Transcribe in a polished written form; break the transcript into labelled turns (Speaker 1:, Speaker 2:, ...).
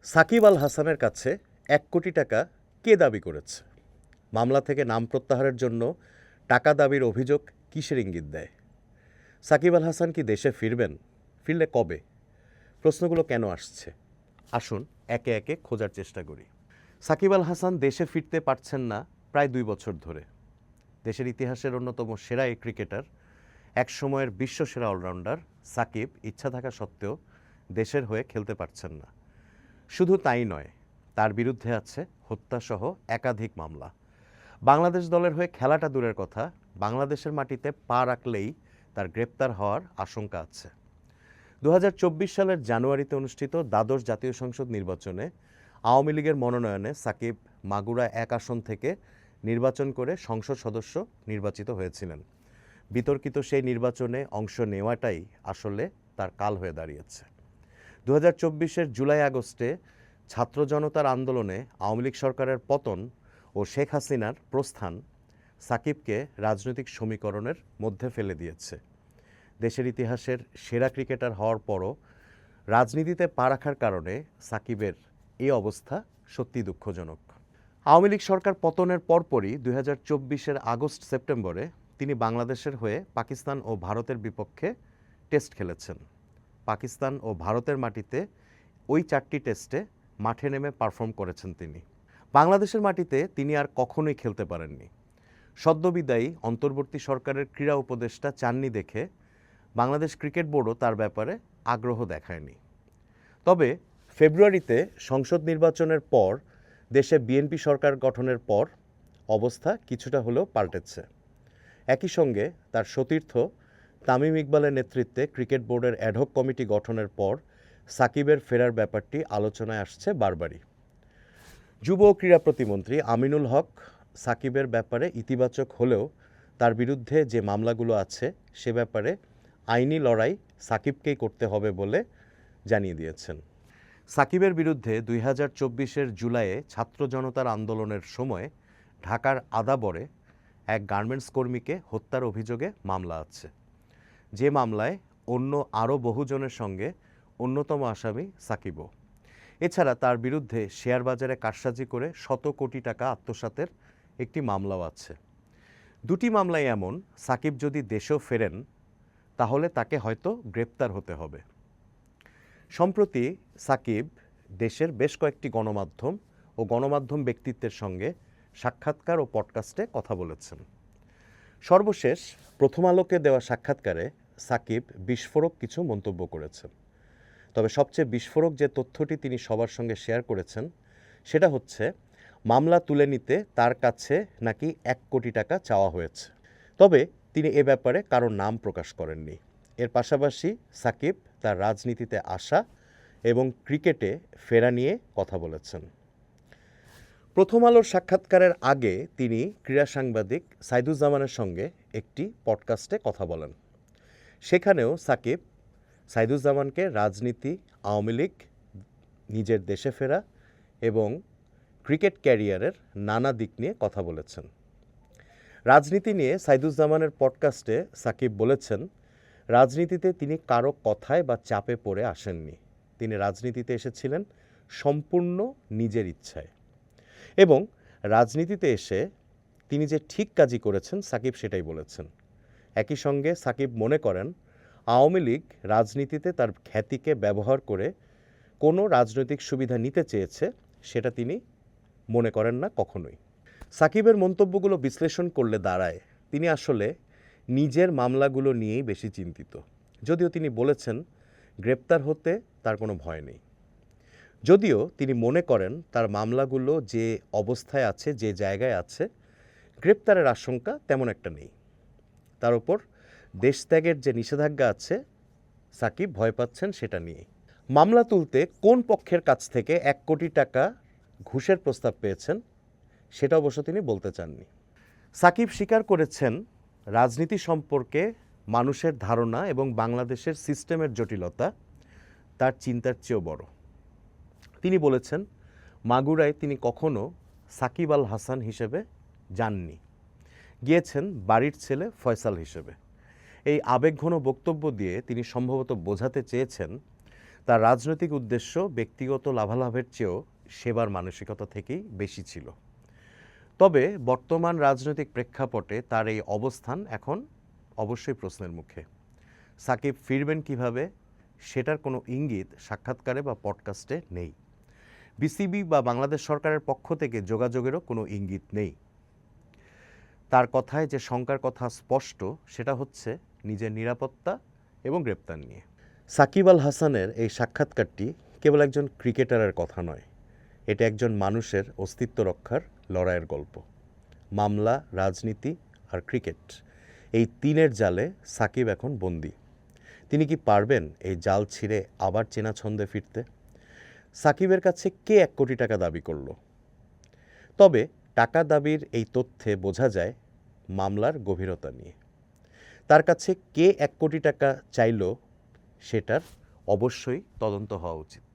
Speaker 1: সাকিব আল হাসানের কাছে ১ কোটি টাকা কে দাবি করেছে? মামলা থেকে নাম প্রত্যাহারের জন্য টাকা দাবির অভিযোগ কিসের ইঙ্গিত দেয়? সাকিব আল হাসান কি দেশে ফিরবেন? ফিরলে কবে? প্রশ্নগুলো কেন আসছে? আসুন একে একে খোঁজার চেষ্টা করি। সাকিব আল হাসান দেশে ফিরতে পারছেন না প্রায় ২ বছর ধরে। দেশের ইতিহাসের অন্যতম সেরা এই ক্রিকেটার, একসময়ের বিশ্বসেরা অলরাউন্ডার সাকিব ইচ্ছা থাকা সত্ত্বেও দেশের হয়ে খেলতে পারছেন না। শুধু তাই নয়, তার বিরুদ্ধে আছে হত্যাসহ একাধিক মামলা। বাংলাদেশ দলের হয়ে খেলাটা দূরের কথা, বাংলাদেশের মাটিতে পা রাখলেই তার গ্রেপ্তার হওয়ার আশঙ্কা আছে। ২০২৪ সালের জানুয়ারিতে অনুষ্ঠিত দ্বাদশ জাতীয় সংসদ নির্বাচনে আওয়ামী লীগের মনোনয়নে সাকিব মাগুরা ১ আসন থেকে নির্বাচন করে সংসদ সদস্য নির্বাচিত হয়েছিলেন। বিতর্কিত সেই নির্বাচনে অংশ নেওয়াটাই আসলে তার কাল হয়ে দাঁড়িয়েছে। ২০২৪-এর জুলাই-আগস্টে ছাত্র জনতার আন্দোলনে আওয়ামী লীগ সরকারের পতন ও শেখ হাসিনার প্রস্থান সাকিবকে রাজনৈতিক সমীকরণের মধ্যে ফেলে দিয়েছে। দেশের ইতিহাসের সেরা ক্রিকেটার হওয়ার পরও রাজনীতিতে পা রাখার কারণে সাকিবের এই অবস্থা সত্যি দুঃখজনক। আওয়ামী লীগ সরকার পতনের পরপরই ২০২৪-এর আগস্ট-সেপ্টেম্বরে তিনি বাংলাদেশের হয়ে পাকিস্তান ও ভারতের বিপক্ষে টেস্ট খেলেছেন। পাকিস্তান ও ভারতের মাটিতে ওই ৪টি টেস্টে মাঠে নেমে পারফর্ম করেছেন তিনি। বাংলাদেশের মাটিতে তিনি আর কখনোই খেলতে পারেননি। সদ্যবিদায়ী অন্তর্বর্তী সরকারের ক্রীড়া উপদেষ্টা চাননি দেখে বাংলাদেশ ক্রিকেট বোর্ডও তার ব্যাপারে আগ্রহ দেখায়নি। তবে ফেব্রুয়ারিতে সংসদ নির্বাচনের পর দেশে বিএনপি সরকার গঠনের পর অবস্থা কিছুটা হলেও পাল্টেছে। একই সঙ্গে তার সতীর্থ তামিম ইকবালের নেতৃত্বে ক্রিকেট বোর্ডের অ্যাডহক কমিটি গঠনের পর সাকিবের ফেরার ব্যাপারটি আলোচনায় আসছে বারবারই। যুব ও ক্রীড়া প্রতিমন্ত্রী আমিনুল হক সাকিবের ব্যাপারে ইতিবাচক হলেও তার বিরুদ্ধে যে মামলাগুলো আছে সে ব্যাপারে আইনি লড়াই সাকিবকেই করতে হবে বলে জানিয়ে দিয়েছেন। সাকিবের বিরুদ্ধে ২০২৪-এর জুলাইয়ে ছাত্র জনতার আন্দোলনের সময় ঢাকার আদাবরে এক গার্মেন্টস কর্মীকে হত্যার অভিযোগে মামলা আছে। যে মামলায় অন্য আরও বহুজনের সঙ্গে অন্যতম আসামি সাকিবও। এছাড়া তার বিরুদ্ধে শেয়ার বাজারে কারসাজি করে শত কোটি টাকা আত্মসাতের একটি মামলাও আছে। দুটি মামলাই এমন, সাকিব যদি দেশেও ফেরেন তাহলে তাকে হয়তো গ্রেপ্তার হতে হবে। সম্প্রতি সাকিব দেশের বেশ কয়েকটি গণমাধ্যম ও গণমাধ্যম ব্যক্তিত্বের সঙ্গে সাক্ষাৎকার ও পডকাস্টে কথা বলেছেন। সর্বশেষ প্রথম আলোকে দেওয়া সাক্ষাৎকারে সাকিব বিস্ফোরক কিছু মন্তব্য করেছেন। তবে সবচেয়ে বিস্ফোরক যে তথ্যটি তিনি সবার সঙ্গে শেয়ার করেছেন সেটা হচ্ছে মামলা তুলে নিতে তার কাছে নাকি ১ কোটি টাকা চাওয়া হয়েছে। তবে তিনি এ ব্যাপারে কারো নাম প্রকাশ করেননি। এর পাশাপাশি সাকিব তার রাজনীতিতে আসা এবং ক্রিকেটে ফেরা নিয়ে কথা বলেছেন। প্রথম আলোর সাক্ষাৎকারের আগে তিনি ক্রীড়া সাংবাদিক সাইদুজ্জামানের সঙ্গে একটি পডকাস্টে কথা বলেন। সেখানেও সাকিব সাইদুজ্জামানকে রাজনীতি, আওয়ামী লীগ, নিজের দেশে ফেরা এবং ক্রিকেট ক্যারিয়ারের নানা দিক নিয়ে কথা বলেছেন। রাজনীতি নিয়ে সাইদুজ্জামানের পডকাস্টে সাকিব বলেছেন, রাজনীতিতে তিনি কারো কথায় বা চাপে পড়ে আসেননি। তিনি রাজনীতিতে এসেছিলেন সম্পূর্ণ নিজের ইচ্ছায় এবং রাজনীতিতে এসে তিনি যে ঠিক কাজই করেছেন সাকিব সেটাই বলেছেন। একই সঙ্গে সাকিব মনে করেন আওয়ামী লীগ রাজনীতিতে তার খ্যাতিকে ব্যবহার করে কোনো রাজনৈতিক সুবিধা নিতে চেয়েছে, সেটা তিনি মনে করেন না কখনোই। সাকিবের মন্তব্যগুলো বিশ্লেষণ করলে দাঁড়ায় তিনি আসলে নিজের মামলাগুলো নিয়েই বেশি চিন্তিত। যদিও তিনি বলেছেন গ্রেপ্তার হতে তার কোনো ভয় নেই। যদিও তিনি মনে করেন তার মামলাগুলো যে অবস্থায় আছে, যে জায়গায় আছে, গ্রেপ্তারের আশঙ্কা তেমন একটা নেই। তার উপর দেশত্যাগের যে নিষেধাজ্ঞা আছে সাকিব ভয় পাচ্ছেন সেটা নিয়ে। মামলা তুলতে কোন পক্ষের কাছ থেকে ১ কোটি টাকা ঘুষের প্রস্তাব পেয়েছেন সেটা অবশ্য তিনি বলতে চাননি। সাকিব স্বীকার করেছেন রাজনীতি সম্পর্কে মানুষের ধারণা এবং বাংলাদেশের সিস্টেমের জটিলতা তার চিন্তার চেয়েও বড়। তিনি বলেছেন মাগুরায় তিনি কখনো সাকিব আল হাসান হিসেবে যাননি, গিয়েছেন বাড়ির ছেলে ফয়সাল হিসেবে। এই আবেগঘন বক্তব্য দিয়ে তিনি সম্ভবত বোঝাতে চেয়েছেন তার রাজনৈতিক উদ্দেশ্য ব্যক্তিগত লাভালাভের চেয়েও সেবার মানসিকতা থেকেই বেশি ছিল। তবে বর্তমান রাজনৈতিক প্রেক্ষাপটে তার এই অবস্থান এখন অবশ্যই প্রশ্নের মুখে। সাকিব ফিরবেন কিভাবে সেটার কোনো ইঙ্গিত সাক্ষাৎকারে বা পডকাস্টে নেই। বিসিবি বা বাংলাদেশ সরকারের পক্ষ থেকে যোগাযোগেরও কোনো ইঙ্গিত নেই। তার কথায় যে শঙ্কার কথা স্পষ্ট সেটা হচ্ছে নিজের নিরাপত্তা এবং গ্রেপ্তার নিয়ে। সাকিব আল হাসানের এই সাক্ষাৎকারটি কেবল একজন ক্রিকেটারের কথা নয়, এটা একজন মানুষের অস্তিত্ব রক্ষার লড়াইয়ের গল্প। মামলা, রাজনীতি আর ক্রিকেট, এই তিনের জালে সাকিব এখন বন্দী। তিনি কি পারবেন এই জাল ছিঁড়ে আবার চেনা ছন্দে ফিরতে? সাকিবের কাছে কে 1 কোটি টাকা দাবি করল? তবে টাকা দাবির এই তথ্যে বোঝা যায় মামলার গভীরতা নিয়ে। তার কাছে কে 1 কোটি টাকা চাইল সেটার অবশ্যই তদন্ত হওয়া উচিত।